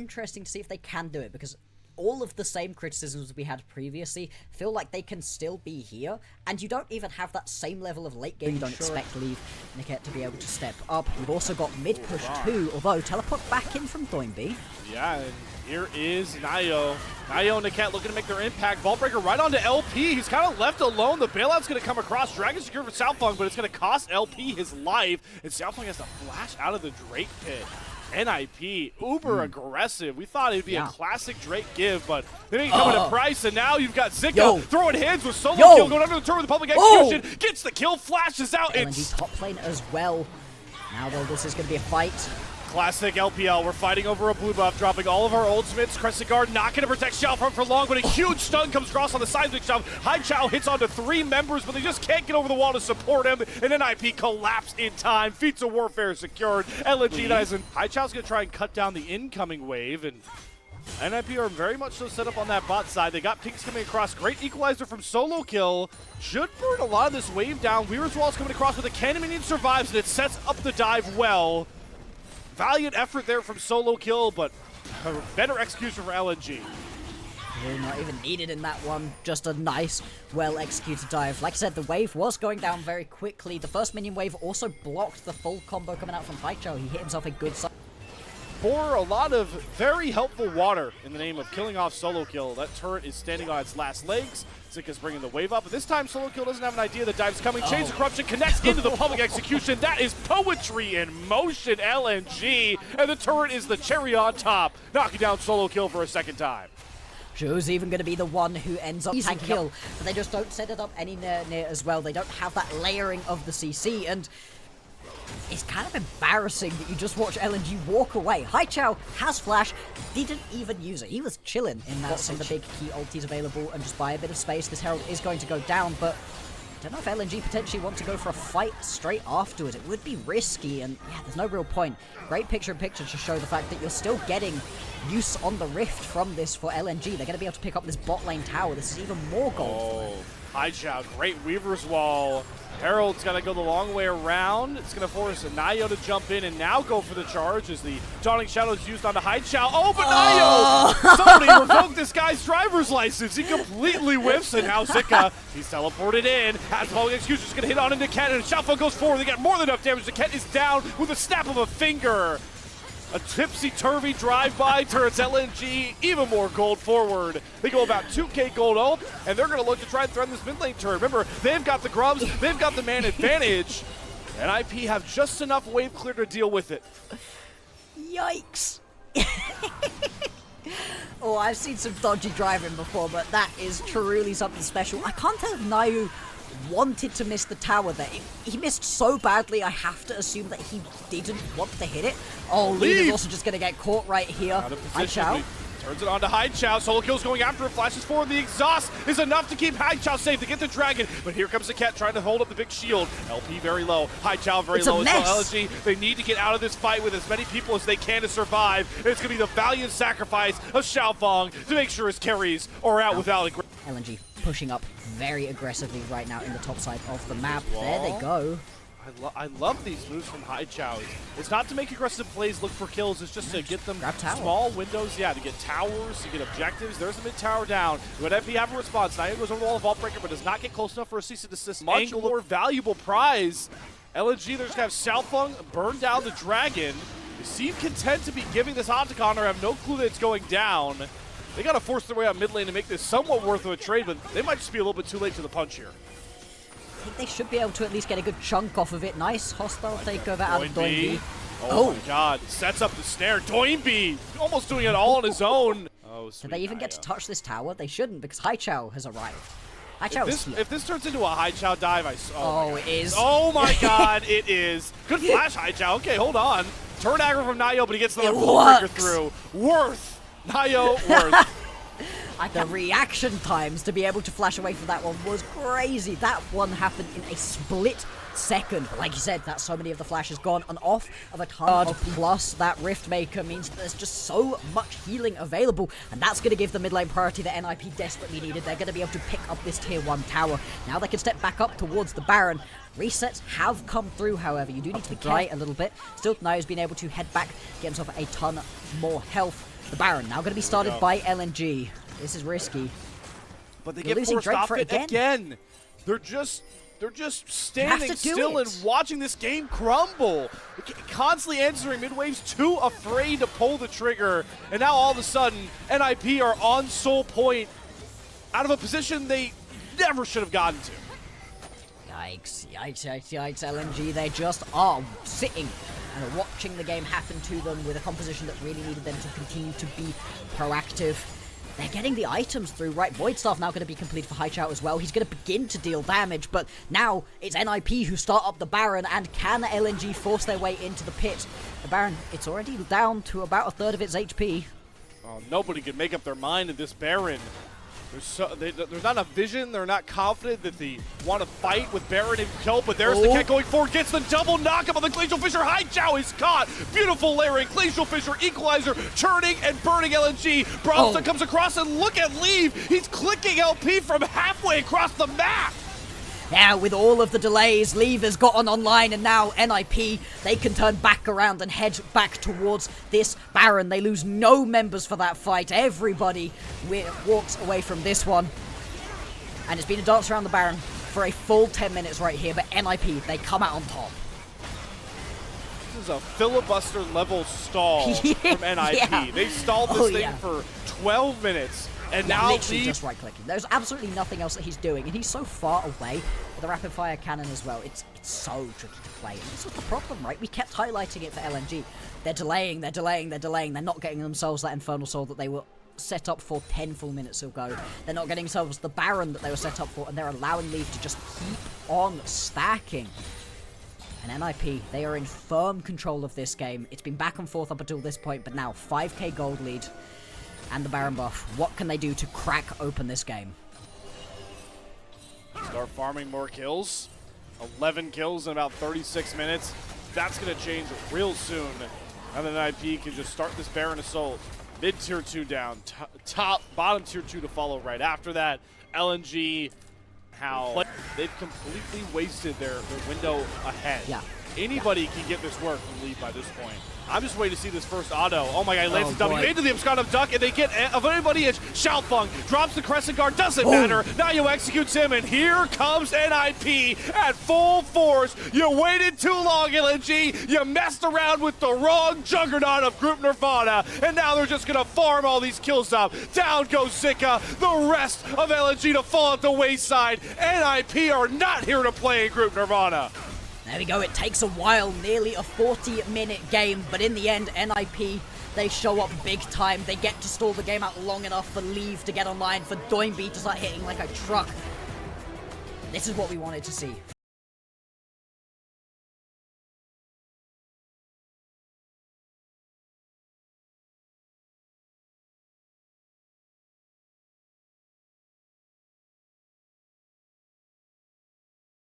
interesting to see if they can do it, because all of the same criticisms we had previously feel like they can still be here, and you don't even have that same level of late game. You don't expect Leave Niket to be able to step up. You've also got mid push too, although teleport back in from Doinby. Yeah, and here is Nayo. Nayo and Niket looking to make their impact. Vaultbreaker right onto LP. He's kind of left alone. The bailout's going to come across. Dragon secure for Xiaofeng, but it's going to cost LP his life, and Xiaofeng has to flash out of the Drake pit. NIP, uber aggressive. We thought it'd be a classic Drake give, but they didn't come at a price, and now you've got Zika throwing hands with solo kill, going under the turret with the public execution, gets the kill, flashes out. LNG top lane as well. Now though, this is going to be a fight. Classic LPL, we're fighting over a blue buff, dropping all of our ultimates. Crescent Guard not going to protect Xiaofeng for long, but a huge stun comes across on the side of the Xiao. Haichao hits onto 3 members, but they just can't get over the wall to support him, and NIP collapse in time. Feats of Warfare secured. LNG dies, and Haichao's going to try and cut down the incoming wave, and NIP are very much so set up on that bot side. They got Pinks coming across. Great equalizer from Solo Kill. Should burn a lot of this wave down. Weaver's Wall's coming across, but the cannon minion survives, and it sets up the dive well. Valiant effort there from Solo Kill, but a better execution for LNG. Not even needed in that one. Just a nice, well-executed dive. Like I said, the wave was going down very quickly. The first minion wave also blocked the full combo coming out from Haichao. He hit himself a good side. For a lot of very helpful water in the name of killing off Solo Kill. That turret is standing on its last legs. Zika's bringing the wave up, but this time Solo Kill doesn't have an idea the dive's coming. Chains of Corruption connects into the public execution. That is poetry in motion, LNG, and the turret is the cherry on top, knocking down Solo Kill for a second time. Zhou's even going to be the one who ends up tank kill, but they just don't set it up any near as well. They don't have that layering of the CC, and it's kind of embarrassing that you just watch LNG walk away. Haichao has flash, didn't even use it. He was chilling in that some of the big key ultis available, and just by a bit of space, this Herald is going to go down, but I don't know if LNG potentially want to go for a fight straight afterwards. It would be risky, and yeah, there's no real point. Great picture-in-picture to show the fact that you're still getting use on the Rift from this for LNG. They're going to be able to pick up this bot lane tower. This is even more gold for them. Haichao, great Weaver's Wall. Herald's got to go the long way around. It's going to force Nayo to jump in and now go for the charge as the Dawning Shadow is used onto Haichao. Oh, but Nayo! Somebody revoked this guy's driver's license. He completely whiffs, and now Zika, he's teleported in. Has the public execution, just going to hit on into Ket, and Xiaofeng goes forward. They get more than enough damage. The Ket is down with a snap of a finger. A tipsy-turvy drive-by turrets LNG, even more gold forward. They go about 2k gold up, and they're going to look to try and threaten this mid-lane turret. Remember, they've got the grubs, they've got the man advantage, and IP have just enough wave clear to deal with it. Yikes. Oh, I've seen some dodgy driving before, but that is truly something special. I can't tell if Nayu wanted to miss the tower there. He missed so badly, I have to assume that he didn't want to hit it. Oh, Leave is also just going to get caught right here. Haichao turns it on to Haichao. Solo Kill's going after it, flashes forward. The exhaust is enough to keep Haichao safe to get the dragon, but here comes the Cat trying to hold up the big shield. LP very low, Haichao very low as well. LNG, they need to get out of this fight with as many people as they can to survive. And it's going to be the valiant sacrifice of Xiaofeng to make sure his carries are out without a... LNG pushing up very aggressively right now in the top side of the map. There they go. I love these moves from Haichao. It's not to make aggressive plays, look for kills. It's just to get them small windows, to get towers, to get objectives. There's a mid tower down. Would FP have a response? Nayo goes over the wall of Vaultbreaker, but does not get close enough for a cease and desist. Much more valuable prize. LNG, they're just going to have Xiaofeng burn down the dragon. They seem content to be giving this Octagon, or have no clue that it's going down. They got to force their way out mid lane to make this somewhat worth of a trade, but they might just be a little bit too late to the punch here. I think they should be able to at least get a good chunk off of it. Nice hostile takeover out of Doinby. Oh my god, sets up the snare. Doinby almost doing it all on his own. Oh, did they even get to touch this tower? They shouldn't, because Haichao has arrived. Haichao is here. If this turns into a Haichao dive, it is. Oh my god, it is. Good flash, Haichao. Okay, hold on. Turn aggro from Nayo, but he gets another Vaultbreaker through. Worth. Nayo, worth. The reaction times to be able to flash away from that one was crazy. That one happened in a split second. But like you said, that's so many of the flashes gone and off of a ton of plus that Rift Maker means that there's just so much healing available, and that's going to give the mid lane priority that NIP desperately needed. They're going to be able to pick up this tier 1 tower. Now they can step back up towards the Baron. Resets have come through, however. You do need to be dry a little bit. Still, Nayo's been able to head back, get himself a ton more health. The Baron now going to be started by LNG. This is risky. But they You're get forced Drake off for it again. They're just standing still and watching this game crumble. Constantly answering mid-waves, too afraid to pull the trigger. And now all of a sudden, NIP are on soul point out of a position they never should have gotten to. Yikes, yikes, yikes, yikes, LNG. They just are sitting and are watching the game happen to them with a composition that really needed them to continue to be proactive. They're getting the items through, right? Void Staff now going to be complete for Haichao as well. He's going to begin to deal damage, but now it's NIP who start up the Baron, and can LNG force their way into the pit? The Baron, it's already down to about a third of its HP. Oh, nobody can make up their mind in this Baron. There's not enough vision. They're not confident that they want to fight with Baron and kill, but there's the cat going forward, gets the double knockup on the Glacial Fissure. Haichao is caught. Beautiful layering. Glacial Fissure, Equalizer, churning and burning LNG. Bromston comes across and look at Leave. He's clicking LP from halfway across the map. Yeah, with all of the delays, Leave has gotten online, and now NIP, they can turn back around and head back towards this Baron. They lose no members for that fight. Everybody walks away from this one. And it's been a dance around the Baron for a full 10 minutes right here, but NIP, they come out on top. This is a filibuster level stall from NIP. Yeah. They stalled this thing for 12 minutes. And now literally just right-clicking. There's absolutely nothing else that he's doing, and he's so far away with the rapid-fire cannon as well. It's so tricky to play. And this was the problem, right? We kept highlighting it for LNG. They're delaying, they're delaying, they're delaying. They're not getting themselves that Infernal Soul that they were set up for 10 full minutes ago. They're not getting themselves the Baron that they were set up for, and they're allowing Leaf to just keep on stacking. And NIP, they are in firm control of this game. It's been back and forth up until this point, but now 5k gold lead. And the Baron buff. What can they do to crack open this game? Start farming more kills. 11 kills in about 36 minutes. That's going to change real soon. And then IP can just start this Baron assault. Mid tier 2 down. Bottom tier 2 to follow right after that. LNG, how they've completely wasted their window ahead. Yeah. Anybody can get this work from Lead by this point. I'm just waiting to see this first auto. Oh my god, he lands the W into the Abscond Duck, and they get of anybody. It's Shoutfung, drops the Crescent Guard, doesn't matter. Now you executes him, and here comes NIP at full force. You waited too long, LNG. You messed around with the wrong juggernaut of Group Nirvana, and now they're just gonna farm all these kills up. Down goes Zika, the rest of LNG to fall at the wayside. NIP are not here to play in Group Nirvana. There we go, it takes a while, nearly a 40-minute game, but in the end, NIP, they show up big time. They get to stall the game out long enough for Leave to get online, for Doinby to start hitting like a truck. This is what we wanted to see